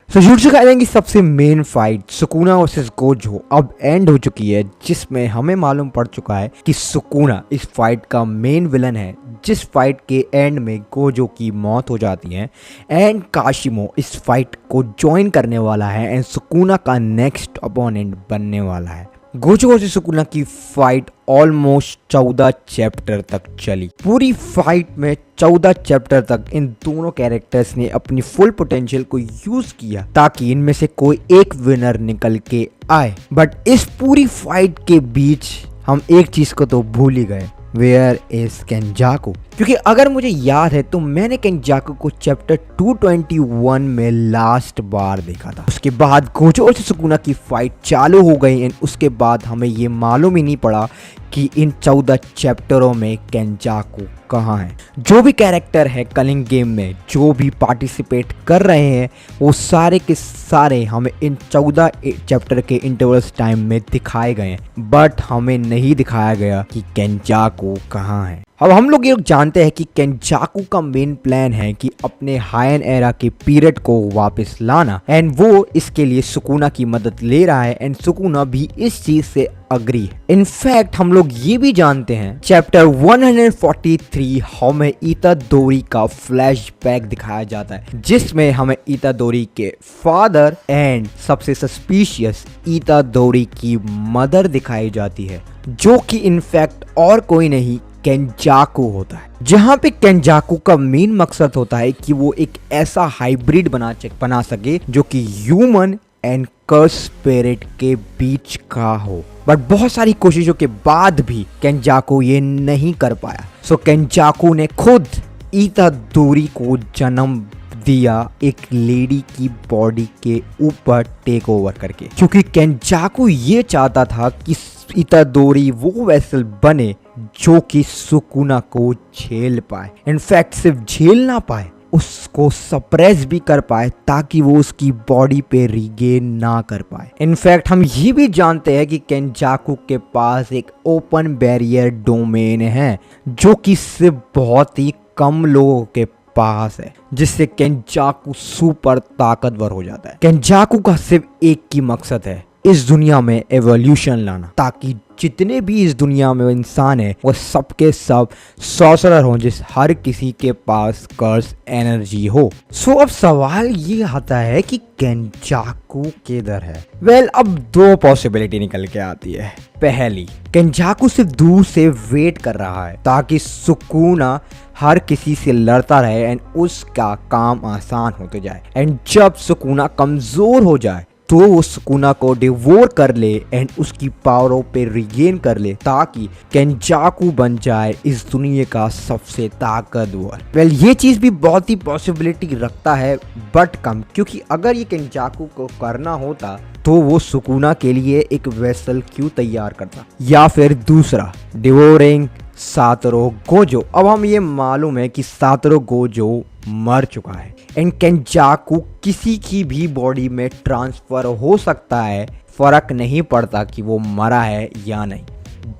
Jujutsu Kaisen की सबसे main fight Sukuna versus Gojo अब एंड हो चुकी है, जिसमें हमें मालूम पड़ चुका है कि सुकुना इस फाइट का मेन विलन है, जिस फाइट के एंड में गोजो की मौत हो जाती है एंड काशिमो इस फाइट को ज्वाइन करने वाला है एंड सुकुना का नेक्स्ट अपोनेंट बनने वाला है। गोजो वर्सेस सुकुना की फाइट ऑलमोस्ट 14 चैप्टर तक चली। पूरी फाइट में 14 चैप्टर तक इन दोनों कैरेक्टर्स ने अपनी फुल पोटेंशियल को यूज किया ताकि इनमें से कोई एक विनर निकल के आए। बट इस पूरी फाइट के बीच हम एक चीज को तो भूल ही गए, वेयर इज केंजाकू। क्योंकि अगर मुझे याद है तो मैंने केंजाकू को चैप्टर 221 में लास्ट बार देखा था। उसके बाद गोजो और सुकुना की फाइट चालू हो गई एंड उसके बाद हमें ये मालूम ही नहीं पड़ा कि इन 14 चैप्टरों में केंजाकू कहाँ है। जो भी कैरेक्टर है कलिंग गेम में, जो भी पार्टिसिपेट कर रहे हैं, वो सारे के सारे हमें इन 14 चैप्टर के इंटरवल्स टाइम में दिखाए गए हैं, बट हमें नहीं दिखाया गया कि केंजाकू कहाँ है। अब हम लोग ये जानते हैं कि केंजाकू का मेन प्लान है कि अपने हायन एरा के पीरियड को वापस लाना एंड वो इसके लिए सुकुना की मदद ले रहा है एंड सुकुना भी इस चीज से अग्री है। इनफैक्ट हम लोग ये भी जानते हैं चैप्टर 143 हमें इतादोरी का फ्लैशबैक दिखाया जाता है, जिसमें हमें इतादोरी के फादर एंड सबसे सस्पिशियस इतादोरी की मदर दिखाई जाती है, जो कि इनफैक्ट और कोई नहीं केंजाकू होता है। जहां पे केंजाकू का मेन मकसद होता है कि वो एक ऐसा हाइब्रिड बना सके जो कि ह्यूमन एंड कर्स स्पिरिट के बीच का हो। बट बहुत सारी कोशिशों के बाद भी केंजाकू ये नहीं कर पाया। सो केंजाकू ने खुद इतादोरी को जन्म दिया एक लेडी की बॉडी के ऊपर टेक ओवर करके, क्योंकि केंजाकू ये चाहता था कि इतादोरी वो वेसल बने जो कि सुकुना को झेल पाए। इनफैक्ट सिर्फ झेल ना पाए, उसको सप्रेस भी कर पाए ताकि वो उसकी बॉडी पे रिगेन ना कर पाए। इनफैक्ट हम ये भी जानते हैं कि केंजाकू के पास एक ओपन बैरियर डोमेन है जो कि सिर्फ बहुत ही कम लोगों के पास है, जिससे केंजाकू सुपर ताकतवर हो जाता है। केंजाकू का सिर्फ एक ही मकसद है, इस दुनिया में एवोल्यूशन लाना, ताकि जितने भी इस दुनिया में इंसान है वो सबके सब सॉर्सरर हों, जिस हर किसी के पास कर्स एनर्जी हो। सो अब सवाल ये आता है कि केंजाकू किधर है। वेल, अब दो पॉसिबिलिटी निकल के आती है। पहली, केंजाकू सिर्फ दूर से वेट कर रहा है ताकि सुकुना हर किसी से लड़ता रहे एंड उसका काम आसान होते जाए, एंड जब सुकुना कमजोर हो जाए तो वो सुकुना को डिवोर कर ले एंड उसकी पावरों पे रिगेन कर ले, ताकि केंजाकू बन जाए इस दुनिया का सबसे ताकतवर। वेल, ये चीज भी बहुत ही पॉसिबिलिटी रखता है, बट कम, क्योंकि अगर ये केंजाकू को करना होता तो वो सुकुना के लिए एक वेसल क्यों तैयार करता। या फिर दूसरा, डिवोरिंग सातोरू गोजो। अब हम ये मालूम है कि सातोरू गोजो मर चुका है एंड केंजाकू किसी की भी बॉडी में ट्रांसफर हो सकता है, फर्क नहीं पड़ता कि वो मरा है या नहीं।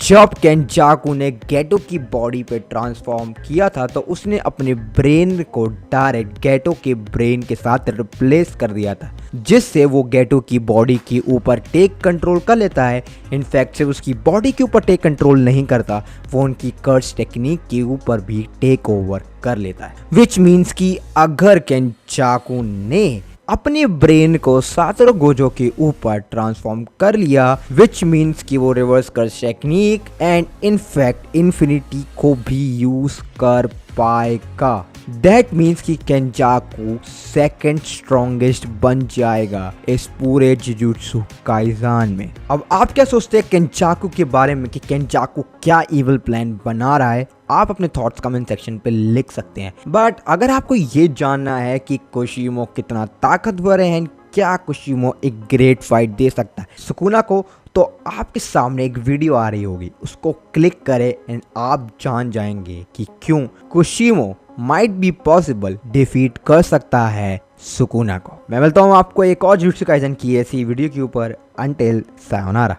जब केंजाकू ने गेटो की बॉडी पे ट्रांसफॉर्म किया था तो उसने अपने ब्रेन को डायरेक्ट गेटो के ब्रेन के साथ रिप्लेस कर दिया था, जिससे वो गेटो की बॉडी के ऊपर टेक कंट्रोल कर लेता है। इनफैक्ट सिर्फ उसकी बॉडी के ऊपर टेक कंट्रोल नहीं करता, वो उनकी कर्स टेक्निक के ऊपर भी टेक ओवर कर लेता है। विच मीन्स कि अगर केंजाकू ने अपने ब्रेन को सातोरू गोजो के ऊपर ट्रांसफॉर्म कर लिया, विच मीन्स कि वो reverse curse technique and in fact infinity को भी यूज कर पाएगा। दैट मीन्स कि केंजाकू सेकंड स्ट्रॉन्गेस्ट बन जाएगा इस पूरे जुजुत्सु काइसेन में। अब आप क्या सोचते हैं केंजाकू के बारे में कि केंजाकू क्या इविल प्लान बना रहा है? आप अपने थॉट्स कमेंट सेक्शन पे लिख सकते हैं। बट अगर आपको ये जानना है कि कुशिमो कितना ताकतवर है, क्या कुशिमो एक ग्रेट फाइट दे सकता है सुकुना को, तो आपके सामने एक वीडियो आ रही होगी, उसको क्लिक करें एंड आप जान जाएंगे कि क्यों कुशिमो माइट बी पॉसिबल डिफीट कर सकता है सुकुना को। मैं मिलता हूँ आपको एक और जुजुत्सु काइसेन की ऐसी वीडियो के ऊपर। Until sayonara.